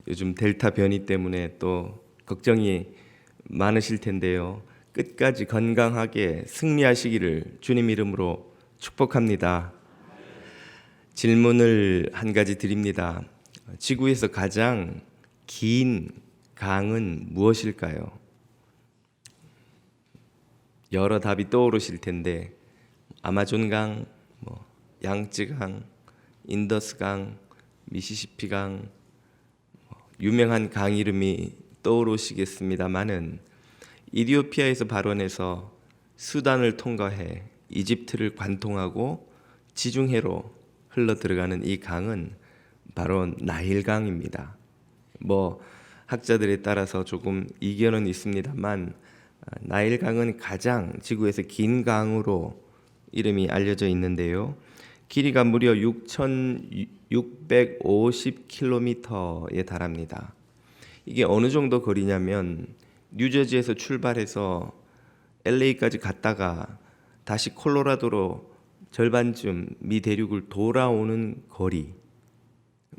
요즘 델타 변이 때문에 또 걱정이 많으실 텐데요. 끝까지 건강하게 승리하시기를 주님 이름으로 축복합니다. 질문을 한 가지 드립니다. 지구에서 가장 긴 강은 무엇일까요? 여러 답이 떠오르실 텐데 아마존강, 양쯔강, 인더스강, 미시시피강, 유명한 강 이름이 떠오르시겠습니다마는 이디오피아에서 발원해서 수단을 통과해 이집트를 관통하고 지중해로 흘러 들어가는 이 강은 바로 나일강입니다. 학자들에 따라서 조금 이견은 있습니다만 나일강은 가장 지구에서 긴 강으로 이름이 알려져 있는데요. 길이가 무려 6,650km에 달합니다. 이게 어느 정도 거리냐면 뉴저지에서 출발해서 LA까지 갔다가 다시 콜로라도로 절반쯤 미 대륙을 돌아오는 거리,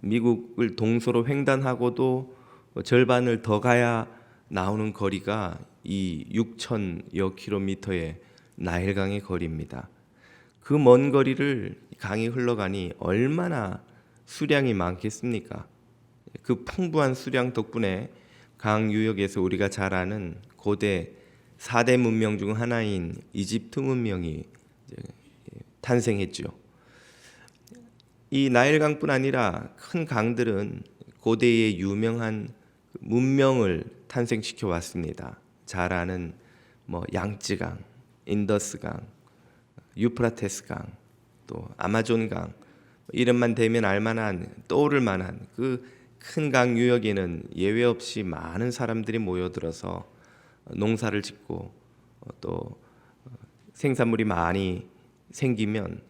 미국을 동서로 횡단하고도 절반을 더 가야 나오는 거리가 이 6,000여 킬로미터의 나일강의 거리입니다. 그 먼 거리를 강이 흘러가니 얼마나 수량이 많겠습니까? 그 풍부한 수량 덕분에 강 유역에서 우리가 잘 아는 고대 4대 문명 중 하나인 이집트 문명이 탄생했죠. 이 나일강뿐 아니라 큰 강들은 고대의 유명한 문명을 탄생시켜 왔습니다. 잘 아는 양쯔강, 인더스강, 유프라테스강, 또 아마존강, 이름만 대면 알만한 떠오를 만한 그 큰 강 유역에는 예외 없이 많은 사람들이 모여들어서 농사를 짓고 또 생산물이 많이 생기면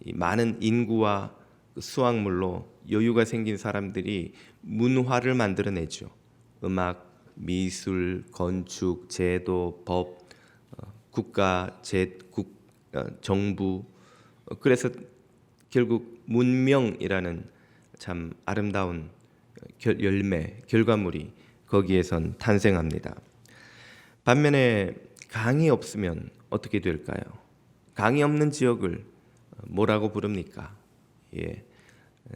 이 많은 인구와 수확물로 여유가 생긴 사람들이 문화를 만들어내죠. 음악, 미술, 건축, 제도, 법, 국가, 정부. 그래서 결국 문명이라는 참 아름다운 결과물이 거기에선 탄생합니다. 반면에 강이 없으면 어떻게 될까요? 강이 없는 지역을 뭐라고 부릅니까?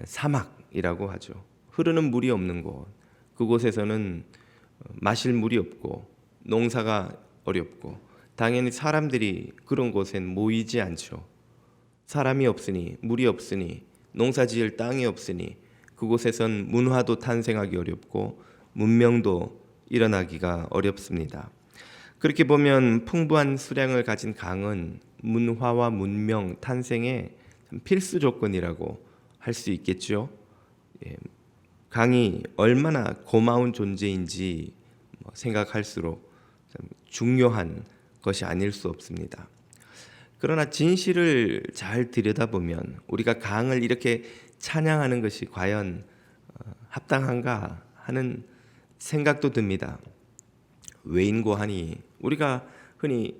사막이라고 하죠. 흐르는 물이 없는 곳, 그곳에서는 마실 물이 없고 농사가 어렵고 당연히 사람들이 그런 곳엔 모이지 않죠. 사람이 없으니, 물이 없으니, 농사 지을 땅이 없으니 그곳에선 문화도 탄생하기 어렵고 문명도 일어나기가 어렵습니다. 그렇게 보면 풍부한 수량을 가진 강은 문화와 문명 탄생의 필수 조건이라고 할 수 있겠죠. 강이 얼마나 고마운 존재인지 생각할수록 참 중요한 것이 아닐 수 없습니다. 그러나 진실을 잘 들여다보면 우리가 강을 이렇게 찬양하는 것이 과연 합당한가 하는 생각도 듭니다. 외인고하니 우리가 흔히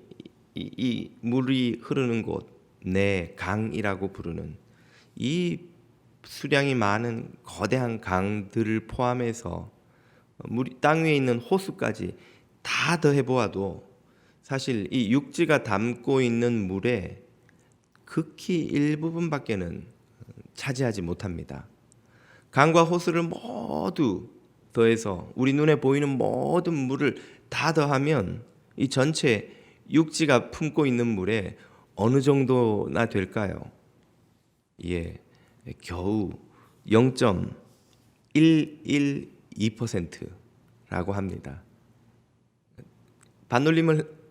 이 물이 흐르는 곳, 내 강이라고 부르는 이 수량이 많은 거대한 강들을 포함해서 땅 위에 있는 호수까지 다 더해 보아도 사실 이 육지가 담고 있는 물의 극히 일부분밖에는 차지하지 못합니다. 강과 호수를 모두 더해서 우리 눈에 보이는 모든 물을 다 더하면 이 전체 육지가 품고 있는 물에 어느 정도나 될까요? 겨우 0.112%라고 합니다. 반올림을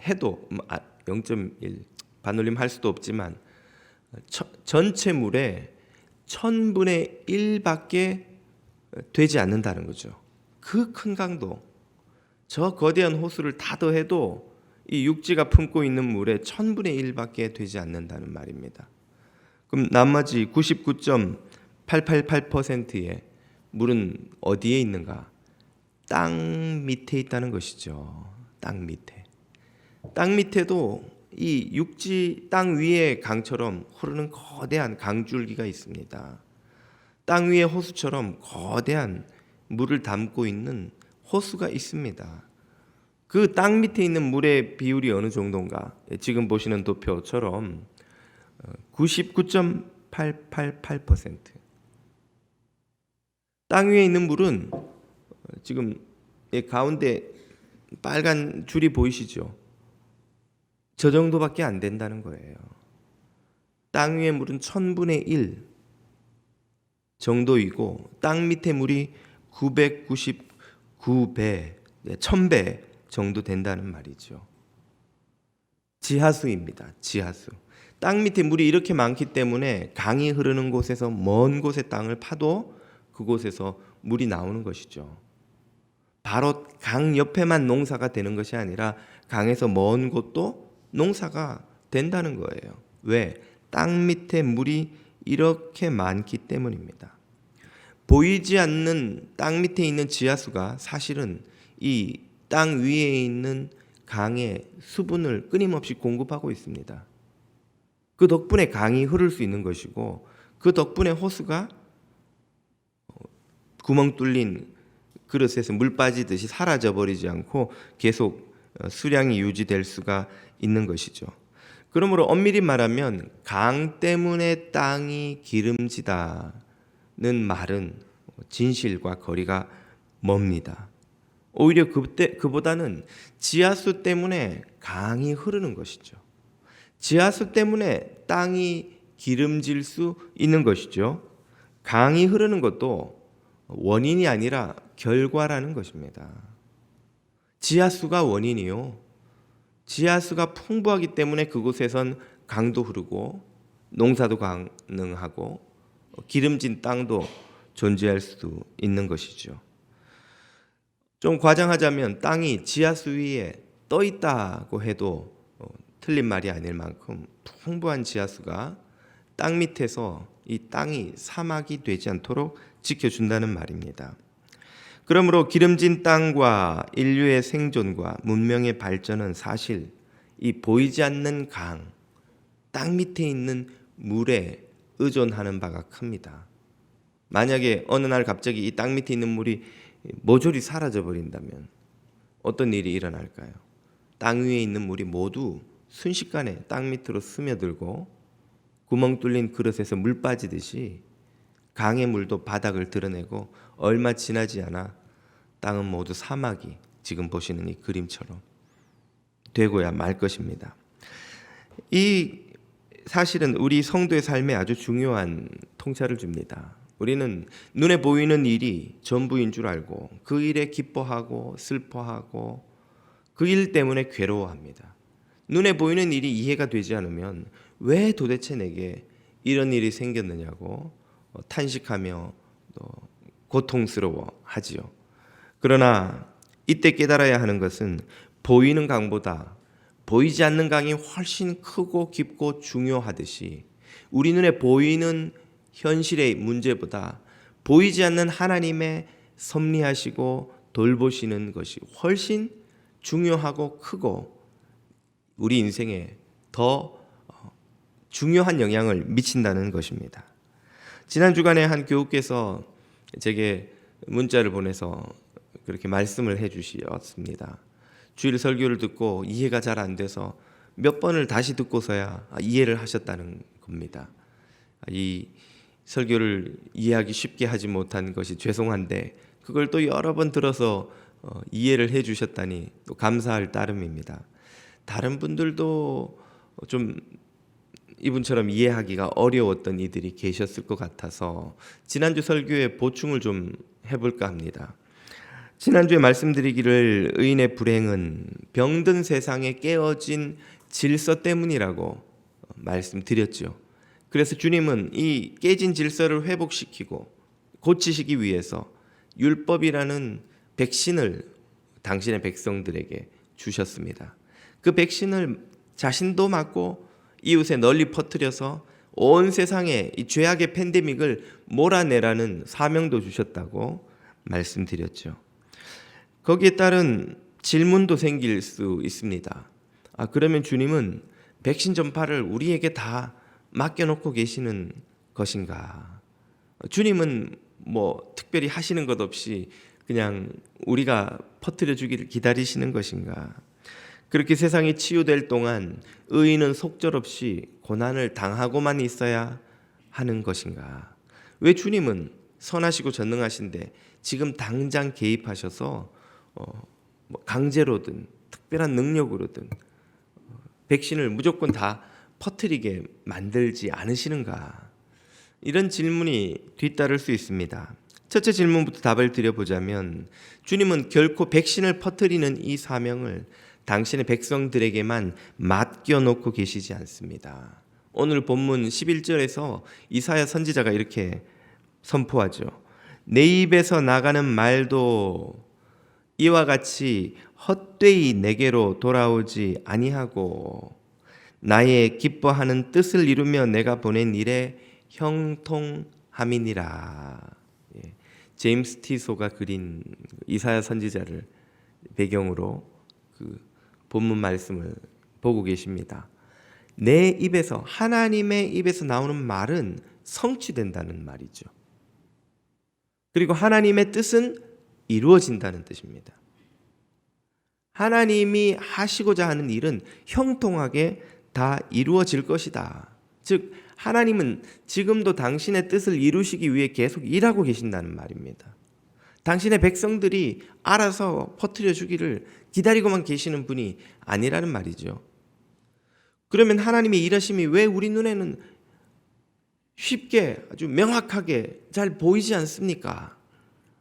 해도 0.1 반올림 할 수도 없지만 전체 물의 1000분의 1밖에 되지 않는다는 거죠. 그 큰 강도, 저 거대한 호수를 다 더해도 이 육지가 품고 있는 물의 1000분의 1밖에 되지 않는다는 말입니다. 그럼 나머지 99.888%의 물은 어디에 있는가? 땅 밑에 있다는 것이죠. 땅 밑에. 땅 밑에도 이 육지 땅 위의 강처럼 흐르는 거대한 강줄기가 있습니다. 땅 위의 호수처럼 거대한 물을 담고 있는 호수가 있습니다. 그 땅 밑에 있는 물의 비율이 어느 정도인가? 지금 보시는 도표처럼 99.888%. 땅 위에 있는 물은 지금 가운데 빨간 줄이 보이시죠? 저 정도밖에 안 된다는 거예요. 땅 위의 물은 1000분의 1 정도이고 땅 밑에 물이 999배, 1000배 정도 된다는 말이죠. 지하수입니다. 지하수. 땅 밑에 물이 이렇게 많기 때문에 강이 흐르는 곳에서 먼 곳의 땅을 파도 그곳에서 물이 나오는 것이죠. 바로 강 옆에만 농사가 되는 것이 아니라 강에서 먼 곳도 농사가 된다는 거예요. 왜? 땅 밑에 물이 이렇게 많기 때문입니다. 보이지 않는 땅 밑에 있는 지하수가 사실은 이 땅 위에 있는 강의 수분을 끊임없이 공급하고 있습니다. 그 덕분에 강이 흐를 수 있는 것이고 그 덕분에 호수가 구멍 뚫린 그릇에서 물 빠지듯이 사라져 버리지 않고 계속 수량이 유지될 수가 있는 것이죠. 그러므로 엄밀히 말하면 강 때문에 땅이 기름지다는 말은 진실과 거리가 멉니다. 오히려 그보다는 지하수 때문에 강이 흐르는 것이죠. 지하수 때문에 땅이 기름질 수 있는 것이죠. 강이 흐르는 것도 원인이 아니라 결과라는 것입니다. 지하수가 원인이요. 지하수가 풍부하기 때문에 그곳에선 강도 흐르고 농사도 가능하고 기름진 땅도 존재할 수 있는 것이죠. 좀 과장하자면 땅이 지하수 위에 떠 있다고 해도 틀린 말이 아닐 만큼 풍부한 지하수가 땅 밑에서 이 땅이 사막이 되지 않도록 지켜준다는 말입니다. 그러므로 기름진 땅과 인류의 생존과 문명의 발전은 사실 이 보이지 않는 강, 땅 밑에 있는 물에 의존하는 바가 큽니다. 만약에 어느 날 갑자기 이 땅 밑에 있는 물이 모조리 사라져 버린다면 어떤 일이 일어날까요? 땅 위에 있는 물이 모두 순식간에 땅 밑으로 스며들고 구멍 뚫린 그릇에서 물 빠지듯이 강의 물도 바닥을 드러내고 얼마 지나지 않아 땅은 모두 사막이 지금 보시는 이 그림처럼 되고야 말 것입니다. 이 사실은 우리 성도의 삶에 아주 중요한 통찰을 줍니다. 우리는 눈에 보이는 일이 전부인 줄 알고 그 일에 기뻐하고 슬퍼하고 그 일 때문에 괴로워합니다. 눈에 보이는 일이 이해가 되지 않으면 왜 도대체 내게 이런 일이 생겼느냐고 탄식하며 또 고통스러워하지요. 그러나 이때 깨달아야 하는 것은 보이는 강보다 보이지 않는 강이 훨씬 크고 깊고 중요하듯이 우리 눈에 보이는 현실의 문제보다 보이지 않는 하나님의 섭리하시고 돌보시는 것이 훨씬 중요하고 크고 우리 인생에 더 중요한 영향을 미친다는 것입니다. 지난 주간에 한 교우께서 제게 문자를 보내서 그렇게 말씀을 해주셨습니다. 주일 설교를 듣고 이해가 잘 안 돼서 몇 번을 다시 듣고서야 이해를 하셨다는 겁니다. 이 설교를 이해하기 쉽게 하지 못한 것이 죄송한데 그걸 또 여러 번 들어서 이해를 해주셨다니 또 감사할 따름입니다. 다른 분들도 좀 이분처럼 이해하기가 어려웠던 이들이 계셨을 것 같아서 지난주 설교에 보충을 좀 해볼까 합니다. 지난주에 말씀드리기를 의인의 불행은 병든 세상에 깨어진 질서 때문이라고 말씀드렸죠. 그래서 주님은 이 깨진 질서를 회복시키고 고치시기 위해서 율법이라는 백신을 당신의 백성들에게 주셨습니다. 그 백신을 자신도 맞고 이웃에 널리 퍼뜨려서 온 세상에 이 죄악의 팬데믹을 몰아내라는 사명도 주셨다고 말씀드렸죠. 거기에 따른 질문도 생길 수 있습니다. 그러면 주님은 백신 전파를 우리에게 다 맡겨놓고 계시는 것인가? 주님은 뭐 특별히 하시는 것 없이 그냥 우리가 퍼뜨려 주기를 기다리시는 것인가? 그렇게 세상이 치유될 동안 의인은 속절없이 고난을 당하고만 있어야 하는 것인가? 왜 주님은 선하시고 전능하신데 지금 당장 개입하셔서 뭐 강제로든 특별한 능력으로든 백신을 무조건 다 퍼뜨리게 만들지 않으시는가? 이런 질문이 뒤따를 수 있습니다. 첫째 질문부터 답을 드려보자면 주님은 결코 백신을 퍼뜨리는 이 사명을 당신의 백성들에게만 맡겨놓고 계시지 않습니다. 오늘 본문 11절에서 이사야 선지자가 이렇게 선포하죠. 내 입에서 나가는 말도 이와 같이 헛되이 내게로 돌아오지 아니하고 나의 기뻐하는 뜻을 이루며 내가 보낸 일에 형통함이니라. 제임스 티소가 그린 이사야 선지자를 배경으로 그 본문 말씀을 보고 계십니다. 내 입에서, 하나님의 입에서 나오는 말은 성취된다는 말이죠. 그리고 하나님의 뜻은 이루어진다는 뜻입니다. 하나님이 하시고자 하는 일은 형통하게 다 이루어질 것이다. 즉 하나님은 지금도 당신의 뜻을 이루시기 위해 계속 일하고 계신다는 말입니다. 당신의 백성들이 알아서 퍼뜨려 주기를 기다리고만 계시는 분이 아니라는 말이죠. 그러면 하나님의 일하심이 왜 우리 눈에는 쉽게 아주 명확하게 잘 보이지 않습니까?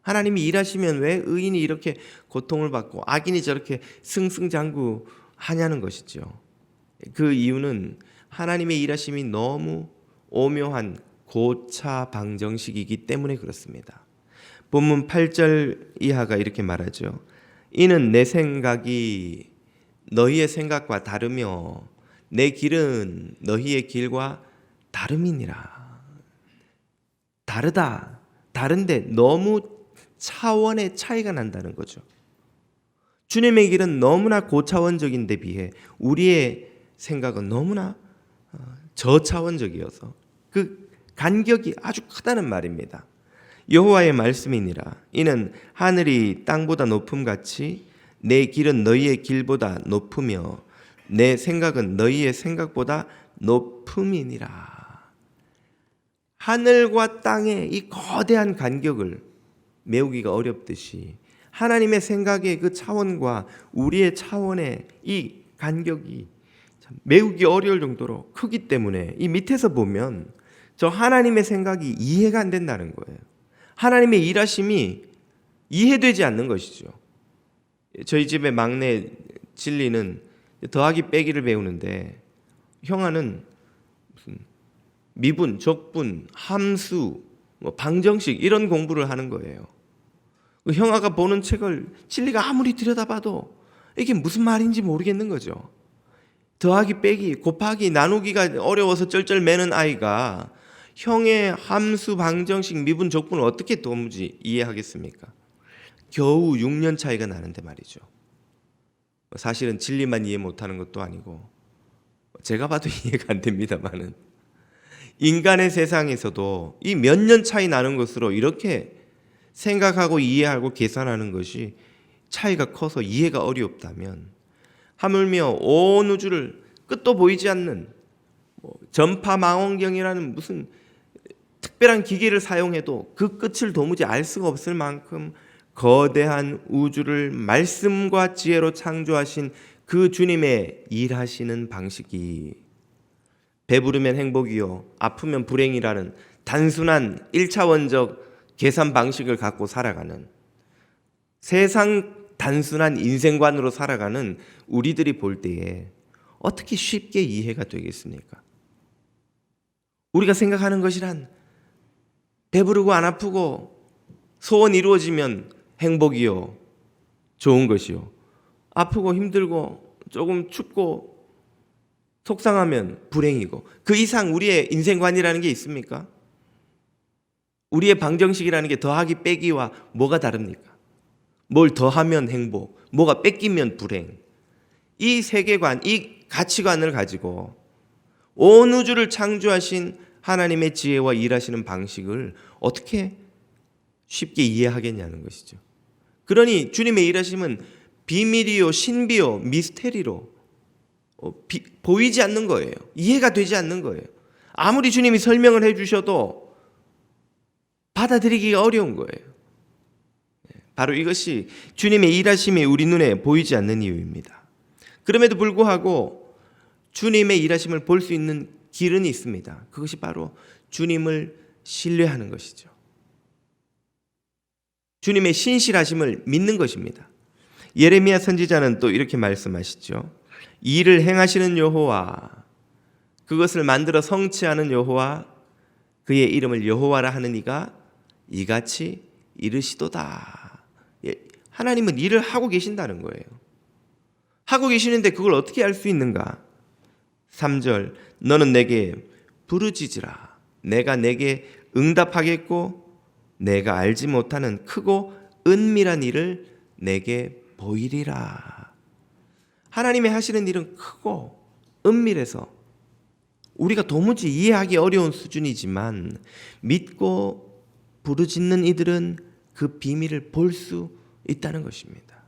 하나님이 일하시면 왜 의인이 이렇게 고통을 받고 악인이 저렇게 승승장구하냐는 것이죠. 그 이유는 하나님의 일하심이 너무 오묘한 고차 방정식이기 때문에 그렇습니다. 본문 8절 이하가 이렇게 말하죠. 이는 내 생각이 너희의 생각과 다르며 내 길은 너희의 길과 다름이니라. 다르다. 다른데 너무 차원의 차이가 난다는 거죠. 주님의 길은 너무나 고차원적인데 비해 우리의 생각은 너무나 저차원적이어서 그 간격이 아주 크다는 말입니다. 여호와의 말씀이니라. 이는 하늘이 땅보다 높음같이 내 길은 너희의 길보다 높으며 내 생각은 너희의 생각보다 높음이니라. 하늘과 땅의 이 거대한 간격을 메우기가 어렵듯이 하나님의 생각의 그 차원과 우리의 차원의 이 간격이 메우기 어려울 정도로 크기 때문에 이 밑에서 보면 저 하나님의 생각이 이해가 안 된다는 거예요. 하나님의 일하심이 이해되지 않는 것이죠. 저희 집의 막내 진리는 더하기 빼기를 배우는데 형아는 무슨 미분, 적분, 함수, 방정식 이런 공부를 하는 거예요. 형아가 보는 책을 진리가 아무리 들여다봐도 이게 무슨 말인지 모르겠는 거죠. 더하기 빼기, 곱하기, 나누기가 어려워서 쩔쩔 매는 아이가 형의 함수, 방정식, 미분, 적분을 어떻게 도무지 이해하겠습니까? 겨우 6년 차이가 나는데 말이죠. 사실은 진리만 이해 못하는 것도 아니고 제가 봐도 이해가 안 됩니다만은 인간의 세상에서도 이 몇 년 차이 나는 것으로 이렇게 생각하고 이해하고 계산하는 것이 차이가 커서 이해가 어렵다면 하물며 온 우주를 끝도 보이지 않는 전파망원경이라는 무슨 특별한 기계를 사용해도 그 끝을 도무지 알 수가 없을 만큼 거대한 우주를 말씀과 지혜로 창조하신 그 주님의 일하시는 방식이 배부르면 행복이요 아프면 불행이라는 단순한 1차원적 계산 방식을 갖고 살아가는 세상 단순한 인생관으로 살아가는 우리들이 볼 때에 어떻게 쉽게 이해가 되겠습니까? 우리가 생각하는 것이란 배부르고 안 아프고 소원 이루어지면 행복이요 좋은 것이요 아프고 힘들고 조금 춥고 속상하면 불행이고 그 이상 우리의 인생관이라는 게 있습니까? 우리의 방정식이라는 게 더하기 빼기와 뭐가 다릅니까? 뭘 더하면 행복, 뭐가 뺏기면 불행. 이 세계관, 이 가치관을 가지고 온 우주를 창조하신 하나님의 지혜와 일하시는 방식을 어떻게 쉽게 이해하겠냐는 것이죠. 그러니 주님의 일하심은 비밀이요, 신비요, 미스테리로 보이지 않는 거예요. 이해가 되지 않는 거예요. 아무리 주님이 설명을 해주셔도 받아들이기가 어려운 거예요. 바로 이것이 주님의 일하심이 우리 눈에 보이지 않는 이유입니다. 그럼에도 불구하고 주님의 일하심을 볼 수 있는 길은 있습니다. 그것이 바로 주님을 신뢰하는 것이죠. 주님의 신실하심을 믿는 것입니다. 예레미야 선지자는 또 이렇게 말씀하시죠. 일을 행하시는 여호와, 그것을 만들어 성취하는 여호와, 그의 이름을 여호와라 하는 이가 이같이 이르시도다. 하나님은 일을 하고 계신다는 거예요. 하고 계시는데 그걸 어떻게 알 수 있는가? 3절, 너는 내게 부르짖으라. 내가 내게 응답하겠고 내가 알지 못하는 크고 은밀한 일을 내게 보이리라. 하나님의 하시는 일은 크고 은밀해서 우리가 도무지 이해하기 어려운 수준이지만 믿고 부르짖는 이들은 그 비밀을 볼 수 있다는 것입니다.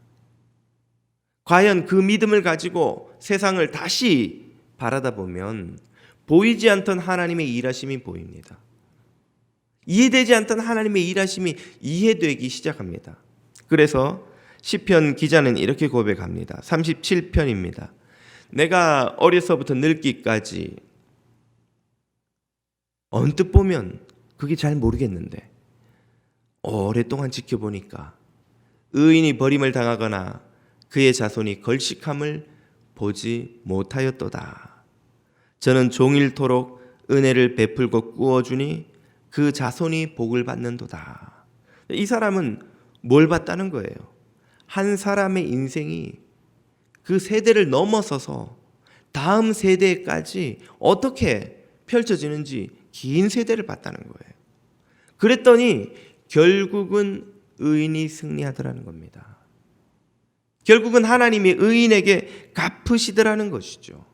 과연 그 믿음을 가지고 세상을 다시 바라다 보면 보이지 않던 하나님의 일하심이 보입니다. 이해되지 않던 하나님의 일하심이 이해되기 시작합니다. 그래서 시편 기자는 이렇게 고백합니다. 37편입니다. 내가 어려서부터 늙기까지 언뜻 보면 그게 잘 모르겠는데 오랫동안 지켜보니까 의인이 버림을 당하거나 그의 자손이 걸식함을 보지 못하였도다. 저는 종일토록 은혜를 베풀고 꾸어주니 그 자손이 복을 받는도다. 이 사람은 뭘 봤다는 거예요? 한 사람의 인생이 그 세대를 넘어서서 다음 세대까지 어떻게 펼쳐지는지 긴 세대를 봤다는 거예요. 그랬더니 결국은 의인이 승리하더라는 겁니다. 결국은 하나님이 의인에게 갚으시더라는 것이죠.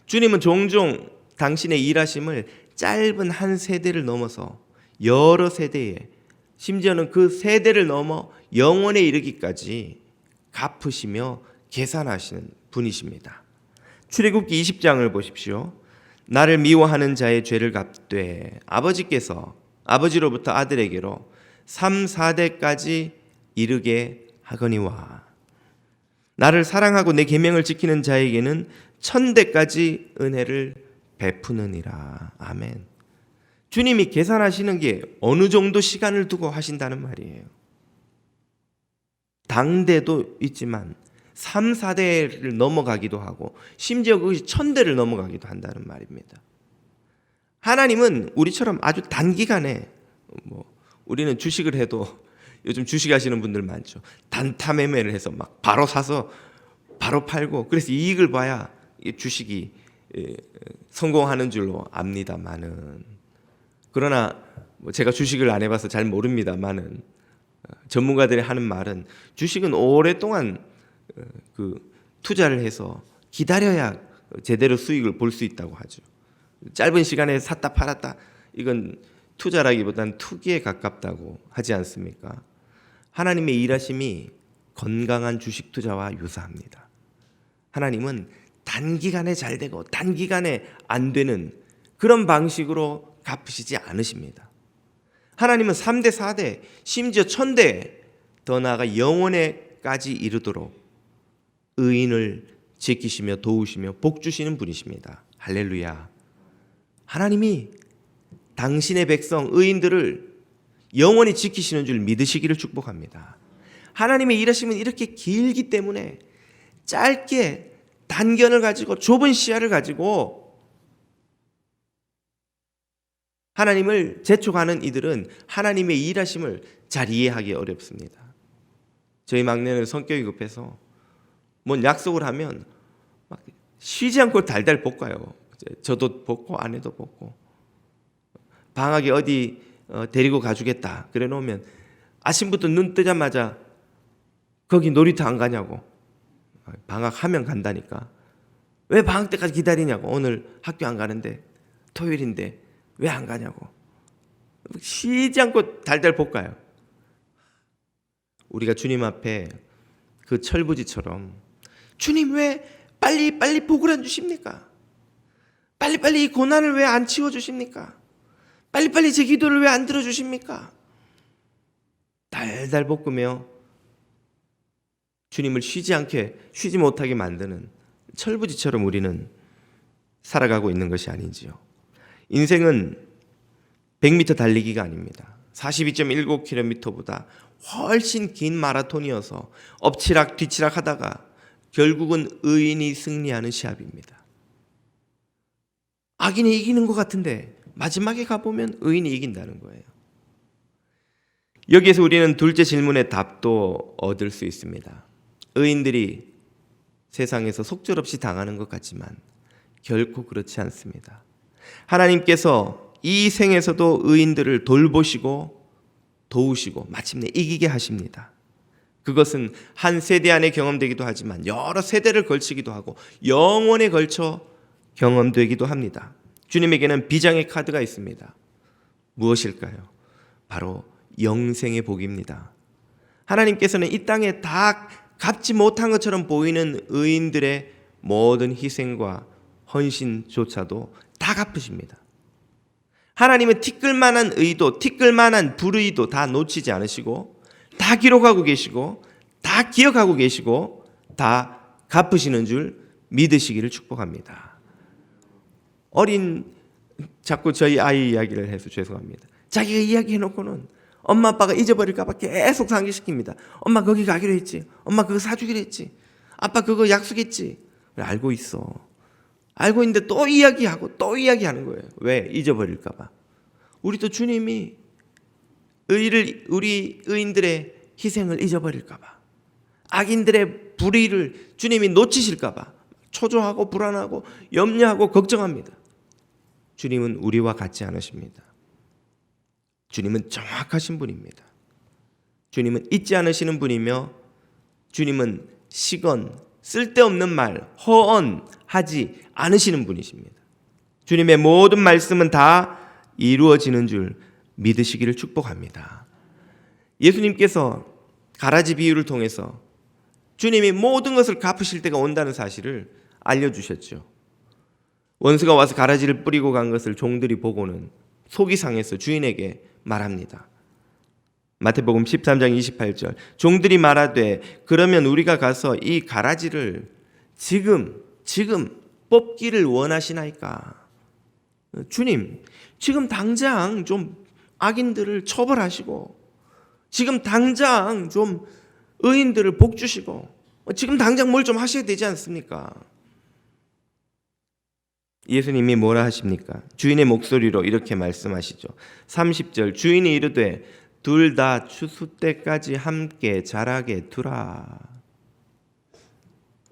주님은 종종 당신의 일하심을 짧은 한 세대를 넘어서 여러 세대에, 심지어는 그 세대를 넘어 영원에 이르기까지 갚으시며 계산하시는 분이십니다. 출애굽기 20장을 보십시오. 나를 미워하는 자의 죄를 갚되 아버지께서 아버지로부터 아들에게로 3, 4대까지 이르게 하거니와 나를 사랑하고 내 계명을 지키는 자에게는 1000대까지 은혜를 베푸느니라. 아멘. 주님이 계산하시는 게 어느 정도 시간을 두고 하신다는 말이에요. 당대도 있지만 3, 4대를 넘어가기도 하고 심지어 그것이 1000대를 넘어가기도 한다는 말입니다. 하나님은 우리처럼 아주 단기간에 우리는 주식을 해도 요즘 주식 하시는 분들 많죠. 단타 매매를 해서 막 바로 사서 바로 팔고 그래서 이익을 봐야 주식이 성공하는 줄로 압니다만은, 그러나 제가 주식을 안 해봐서 잘 모릅니다만은 전문가들이 하는 말은 주식은 오랫동안 그 투자를 해서 기다려야 제대로 수익을 볼 수 있다고 하죠. 짧은 시간에 샀다 팔았다 이건 투자라기보다는 투기에 가깝다고 하지 않습니까? 하나님의 일하심이 건강한 주식 투자와 유사합니다. 하나님은 단기간에 잘 되고 단기간에 안 되는 그런 방식으로 갚으시지 않으십니다. 하나님은 3대, 4대, 심지어 1000대, 더 나아가 영원에까지 이르도록 의인을 지키시며 도우시며 복 주시는 분이십니다. 할렐루야. 하나님이 당신의 백성 의인들을 영원히 지키시는 줄 믿으시기를 축복합니다. 하나님의 일하심은 이렇게 길기 때문에 짧게 단견을 가지고 좁은 시야를 가지고 하나님을 재촉하는 이들은 하나님의 일하심을 잘 이해하기 어렵습니다. 저희 막내는 성격이 급해서 뭔 약속을 하면 막 쉬지 않고 달달 볶아요. 저도 볶고 아내도 볶고 방학에 어디 데리고 가주겠다 그래 놓으면 아침부터 눈 뜨자마자 거기 놀이터 안 가냐고. 방학하면 간다니까. 왜 방학 때까지 기다리냐고. 오늘 학교 안 가는데 토요일인데 왜 안 가냐고. 쉬지 않고 달달 볶아요. 우리가 주님 앞에 그 철부지처럼 주님 왜 빨리 복을 안 주십니까? 빨리 이 고난을 왜 안 치워주십니까? 빨리 제 기도를 왜 안 들어주십니까? 달달 볶으며 주님을 쉬지 못하게 만드는 철부지처럼 우리는 살아가고 있는 것이 아닌지요. 인생은 100m 달리기가 아닙니다. 42.19km보다 훨씬 긴 마라톤이어서 엎치락 뒤치락 하다가 결국은 의인이 승리하는 시합입니다. 악인이 이기는 것 같은데 마지막에 가보면 의인이 이긴다는 거예요. 여기에서 우리는 둘째 질문의 답도 얻을 수 있습니다. 의인들이 세상에서 속절없이 당하는 것 같지만 결코 그렇지 않습니다. 하나님께서 이 생에서도 의인들을 돌보시고 도우시고 마침내 이기게 하십니다. 그것은 한 세대 안에 경험되기도 하지만 여러 세대를 걸치기도 하고 영원에 걸쳐 경험되기도 합니다. 주님에게는 비장의 카드가 있습니다. 무엇일까요? 바로 영생의 복입니다. 하나님께서는 이 땅에 다 갚지 못한 것처럼 보이는 의인들의 모든 희생과 헌신조차도 다 갚으십니다. 하나님은 티끌만한 의도, 티끌만한 불의도 다 놓치지 않으시고 다 기록하고 계시고 다 기억하고 계시고 다 갚으시는 줄 믿으시기를 축복합니다. 자꾸 저희 아이 이야기를 해서 죄송합니다. 자기가 이야기해놓고는 엄마 아빠가 잊어버릴까 봐 계속 상기시킵니다. 엄마 거기 가기로 했지. 엄마 그거 사주기로 했지. 아빠 그거 약속했지. 알고 있어. 알고 있는데 또 이야기하고 또 이야기하는 거예요. 왜? 잊어버릴까 봐. 우리도 주님이 우리 의인들의 희생을 잊어버릴까 봐. 악인들의 불의를 주님이 놓치실까 봐. 초조하고 불안하고 염려하고 걱정합니다. 주님은 우리와 같지 않으십니다. 주님은 정확하신 분입니다. 주님은 잊지 않으시는 분이며 주님은 시건, 쓸데없는 말, 허언하지 않으시는 분이십니다. 주님의 모든 말씀은 다 이루어지는 줄 믿으시기를 축복합니다. 예수님께서 가라지 비유를 통해서 주님이 모든 것을 갚으실 때가 온다는 사실을 알려주셨죠. 원수가 와서 가라지를 뿌리고 간 것을 종들이 보고는 속이 상해서 주인에게 말합니다. 마태복음 13장 28절 종들이 말하되 그러면 우리가 가서 이 가라지를 지금 뽑기를 원하시나이까? 주님, 지금 당장 좀 악인들을 처벌하시고 지금 당장 좀 의인들을 복 주시고 지금 당장 뭘 좀 하셔야 되지 않습니까? 예수님이 뭐라 하십니까? 주인의 목소리로 이렇게 말씀하시죠. 30절 주인이 이르되 둘 다 추수 때까지 함께 자라게 두라.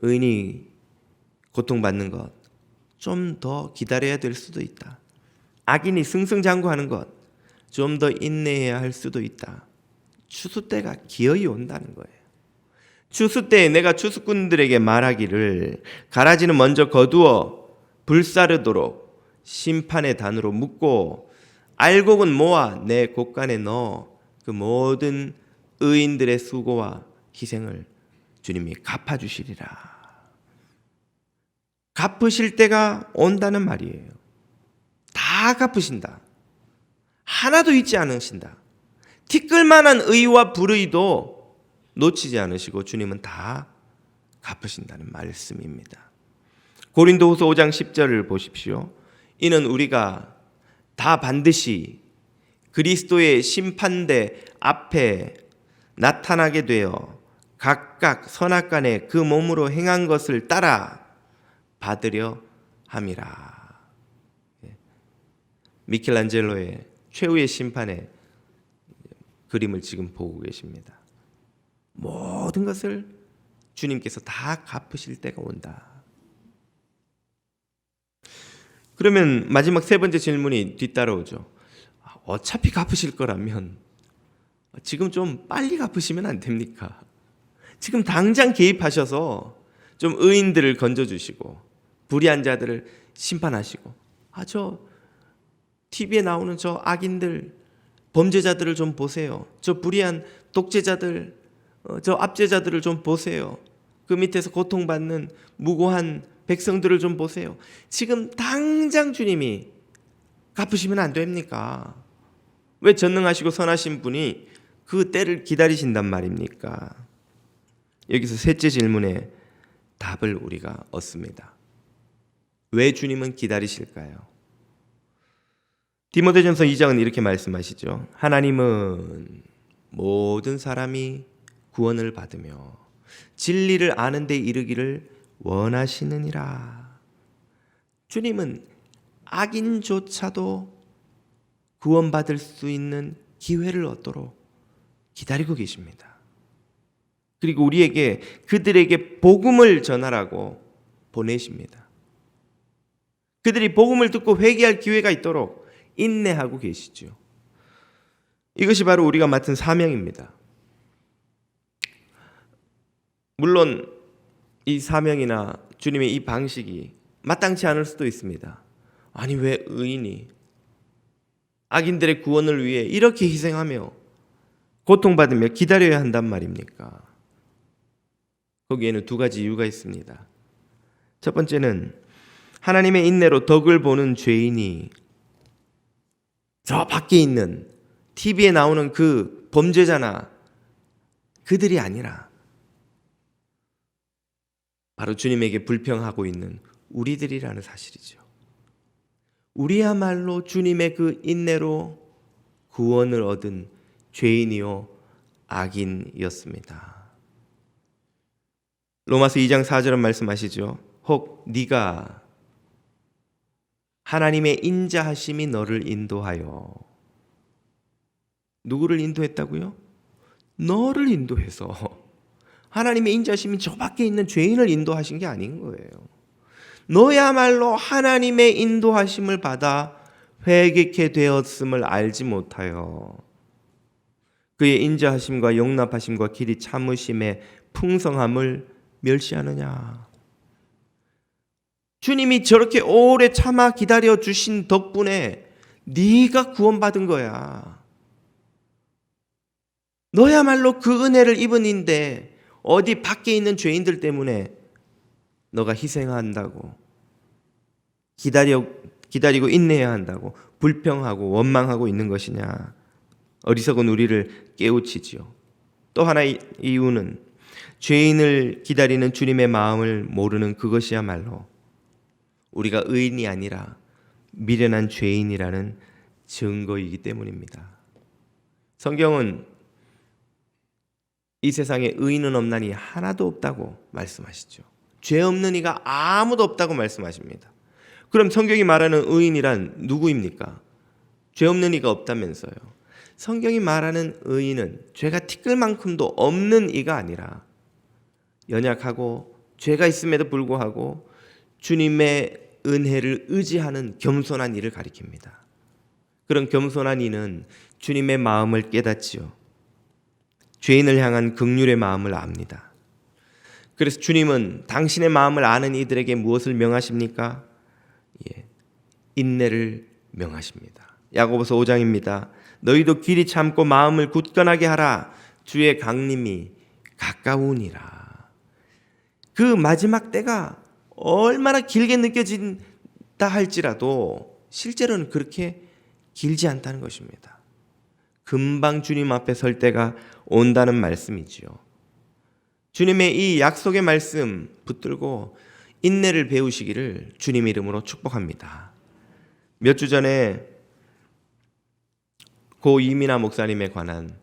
의인이 고통받는 것 좀 더 기다려야 될 수도 있다. 악인이 승승장구하는 것 좀 더 인내해야 할 수도 있다. 추수 때가 기어이 온다는 거예요. 추수 때에 내가 추수꾼들에게 말하기를 가라지는 먼저 거두어 불사르도록 심판의 단으로 묶고 알곡은 모아 내 곳간에 넣어 그 모든 의인들의 수고와 희생을 주님이 갚아주시리라. 갚으실 때가 온다는 말이에요. 다 갚으신다. 하나도 잊지 않으신다. 티끌만한 의와 불의도 놓치지 않으시고 주님은 다 갚으신다는 말씀입니다. 고린도후서 5장 10절을 보십시오. 이는 우리가 다 반드시 그리스도의 심판대 앞에 나타나게 되어 각각 선악간에 그 몸으로 행한 것을 따라 받으려 함이라. 미켈란젤로의 최후의 심판의 그림을 지금 보고 계십니다. 모든 것을 주님께서 다 갚으실 때가 온다. 그러면 마지막 세 번째 질문이 뒤따라오죠. 어차피 갚으실 거라면 지금 좀 빨리 갚으시면 안 됩니까? 지금 당장 개입하셔서 좀 의인들을 건져주시고 불의한 자들을 심판하시고 저 TV에 나오는 저 악인들, 범죄자들을 좀 보세요. 저 불의한 독재자들, 저 압제자들을 좀 보세요. 그 밑에서 고통받는 무고한 백성들을 좀 보세요. 지금 당장 주님이 갚으시면 안 됩니까? 왜 전능하시고 선하신 분이 그 때를 기다리신단 말입니까? 여기서 셋째 질문에 답을 우리가 얻습니다. 왜 주님은 기다리실까요? 디모데전서 2장은 이렇게 말씀하시죠. 하나님은 모든 사람이 구원을 받으며 진리를 아는 데 이르기를 원하시느니라. 주님은 악인조차도 구원받을 수 있는 기회를 얻도록 기다리고 계십니다. 그리고 우리에게 그들에게 복음을 전하라고 보내십니다. 그들이 복음을 듣고 회개할 기회가 있도록 인내하고 계시죠. 이것이 바로 우리가 맡은 사명입니다. 물론 이 사명이나 주님의 이 방식이 마땅치 않을 수도 있습니다. 아니, 왜 의인이 악인들의 구원을 위해 이렇게 희생하며 고통받으며 기다려야 한단 말입니까? 거기에는 두 가지 이유가 있습니다. 첫 번째는 하나님의 인내로 덕을 보는 죄인이 저 밖에 있는 TV에 나오는 그 범죄자나 그들이 아니라 바로 주님에게 불평하고 있는 우리들이라는 사실이죠. 우리야말로 주님의 그 인내로 구원을 얻은 죄인이요 악인이었습니다. 로마서 2장 4절은 말씀하시죠. 혹 네가 하나님의 인자하심이 너를 인도하여, 누구를 인도했다고요? 너를 인도해서. 하나님의 인자하심이 저 밖에 있는 죄인을 인도하신 게 아닌 거예요. 너야말로 하나님의 인도하심을 받아 회개케 되었음을 알지 못하여 그의 인자하심과 용납하심과 길이 참으심의 풍성함을 멸시하느냐. 주님이 저렇게 오래 참아 기다려 주신 덕분에 네가 구원받은 거야. 너야말로 그 은혜를 입은 인데 어디 밖에 있는 죄인들 때문에 너가 희생한다고, 기다리고 인내해야 한다고 불평하고 원망하고 있는 것이냐. 어리석은 우리를 깨우치지요. 또 하나의 이유는 죄인을 기다리는 주님의 마음을 모르는 그것이야말로 우리가 의인이 아니라 미련한 죄인이라는 증거이기 때문입니다. 성경은 이 세상에 의인은 없나니 하나도 없다고 말씀하시죠. 죄 없는 이가 아무도 없다고 말씀하십니다. 그럼 성경이 말하는 의인이란 누구입니까? 죄 없는 이가 없다면서요. 성경이 말하는 의인은 죄가 티끌만큼도 없는 이가 아니라 연약하고 죄가 있음에도 불구하고 주님의 은혜를 의지하는 겸손한 이를 가리킵니다. 그런 겸손한 이는 주님의 마음을 깨닫지요. 죄인을 향한 긍휼의 마음을 압니다. 그래서 주님은 당신의 마음을 아는 이들에게 무엇을 명하십니까? 인내를 명하십니다. 야고보서 5장입니다. 너희도 길이 참고 마음을 굳건하게 하라. 주의 강림이 가까우니라. 그 마지막 때가 얼마나 길게 느껴진다 할지라도 실제로는 그렇게 길지 않다는 것입니다. 금방 주님 앞에 설 때가 온다는 말씀이지요. 주님의 이 약속의 말씀 붙들고 인내를 배우시기를 주님 이름으로 축복합니다. 몇 주 전에 고 이민아 목사님에 관한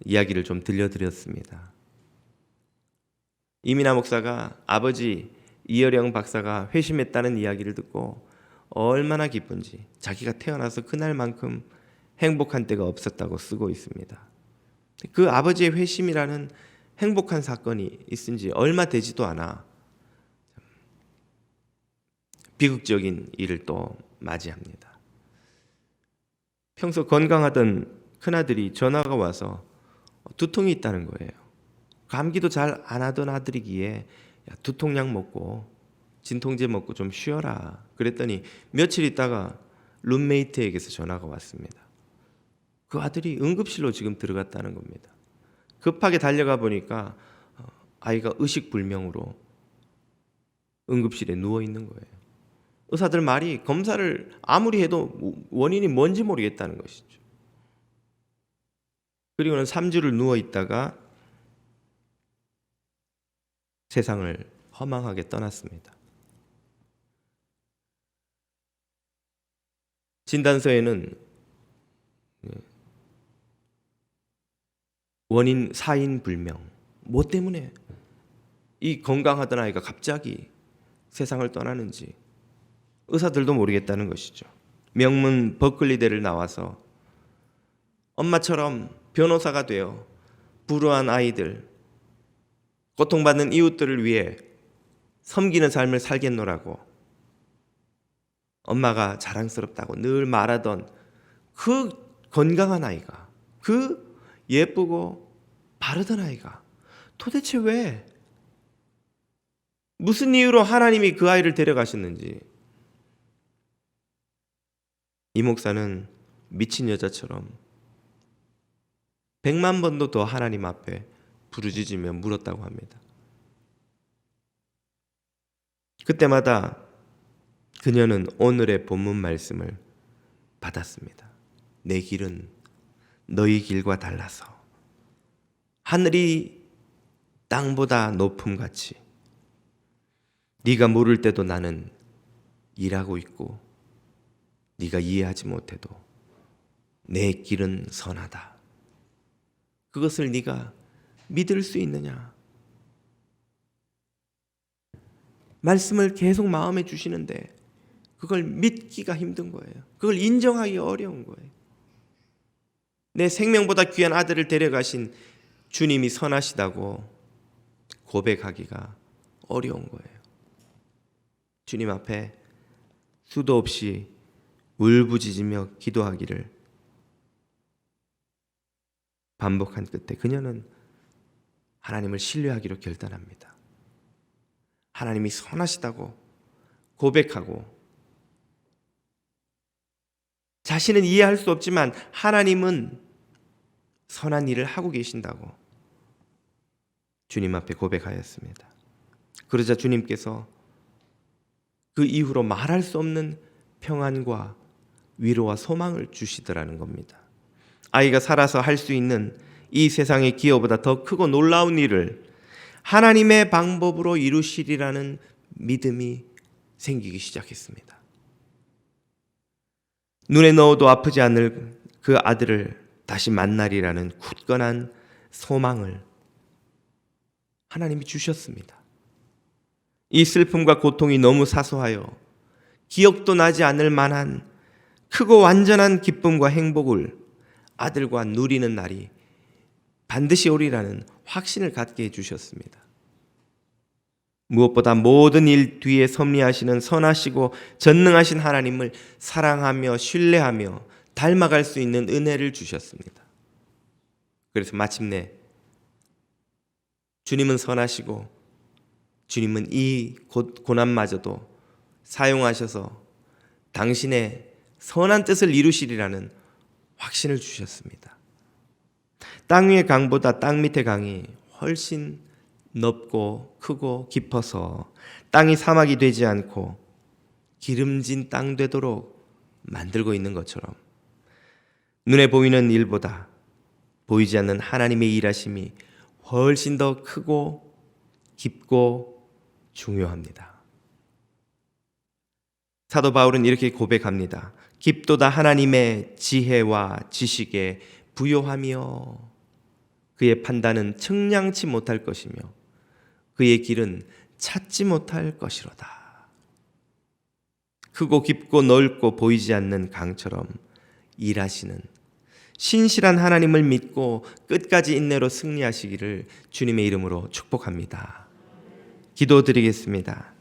이야기를 좀 들려드렸습니다. 이민아 목사가 아버지 이어령 박사가 회심했다는 이야기를 듣고 얼마나 기쁜지 자기가 태어나서 그날만큼 행복한 때가 없었다고 쓰고 있습니다. 그 아버지의 회심이라는 행복한 사건이 있은 지 얼마 되지도 않아 비극적인 일을 또 맞이합니다. 평소 건강하던 큰아들이 전화가 와서 두통이 있다는 거예요. 감기도 잘 안 하던 아들이기에 두통약 먹고 진통제 먹고 좀 쉬어라. 그랬더니 며칠 있다가 룸메이트에게서 전화가 왔습니다. 그 아들이 응급실로 지금 들어갔다는 겁니다. 급하게 달려가 보니까 아이가 의식불명으로 응급실에 누워 있는 거예요. 의사들 말이 검사를 아무리 해도 원인이 뭔지 모르겠다는 것이죠. 그리고는 3주를 누워 있다가 세상을 허망하게 떠났습니다. 진단서에는 원인 사인 불명. 뭐 때문에 이 건강하던 아이가 갑자기 세상을 떠나는지 의사들도 모르겠다는 것이죠. 명문 버클리대를 나와서 엄마처럼 변호사가 되어 불우한 아이들, 고통받는 이웃들을 위해 섬기는 삶을 살겠노라고 엄마가 자랑스럽다고 늘 말하던 그 건강한 아이가, 그 예쁘고 바르던 아이가 도대체 왜, 무슨 이유로 하나님이 그 아이를 데려가셨는지 이 목사는 미친 여자처럼 100만 번도 더 하나님 앞에 부르짖으며 물었다고 합니다. 그때마다 그녀는 오늘의 본문 말씀을 받았습니다. 내 길은 너희 길과 달라서 하늘이 땅보다 높음같이 네가 모를 때도 나는 일하고 있고 네가 이해하지 못해도 내 길은 선하다. 그것을 네가 믿을 수 있느냐? 말씀을 계속 마음에 주시는데 그걸 믿기가 힘든 거예요. 그걸 인정하기 어려운 거예요. 내 생명보다 귀한 아들을 데려가신 주님이 선하시다고 고백하기가 어려운 거예요. 주님 앞에 수도 없이 울부짖으며 기도하기를 반복한 끝에 그녀는 하나님을 신뢰하기로 결단합니다. 하나님이 선하시다고 고백하고 자신은 이해할 수 없지만 하나님은 선한 일을 하고 계신다고 주님 앞에 고백하였습니다. 그러자 주님께서 그 이후로 말할 수 없는 평안과 위로와 소망을 주시더라는 겁니다. 아이가 살아서 할 수 있는 이 세상의 기여보다 더 크고 놀라운 일을 하나님의 방법으로 이루시리라는 믿음이 생기기 시작했습니다. 눈에 넣어도 아프지 않을 그 아들을 다시 만나리라는 굳건한 소망을 하나님이 주셨습니다. 이 슬픔과 고통이 너무 사소하여 기억도 나지 않을 만한 크고 완전한 기쁨과 행복을 아들과 누리는 날이 반드시 오리라는 확신을 갖게 해주셨습니다. 무엇보다 모든 일 뒤에 섭리하시는 선하시고 전능하신 하나님을 사랑하며 신뢰하며 닮아갈 수 있는 은혜를 주셨습니다. 그래서 마침내 주님은 선하시고 주님은 이 고난마저도 사용하셔서 당신의 선한 뜻을 이루시리라는 확신을 주셨습니다. 땅 위의 강보다 땅 밑의 강이 훨씬 넓고 크고 깊어서 땅이 사막이 되지 않고 기름진 땅 되도록 만들고 있는 것처럼 눈에 보이는 일보다 보이지 않는 하나님의 일하심이 훨씬 더 크고 깊고 중요합니다. 사도 바울은 이렇게 고백합니다. 깊도다 하나님의 지혜와 지식에 부요하며 그의 판단은 측량치 못할 것이며 그의 길은 찾지 못할 것이로다. 크고 깊고 넓고 보이지 않는 강처럼 일하시는 신실한 하나님을 믿고 끝까지 인내로 승리하시기를 주님의 이름으로 축복합니다. 기도드리겠습니다.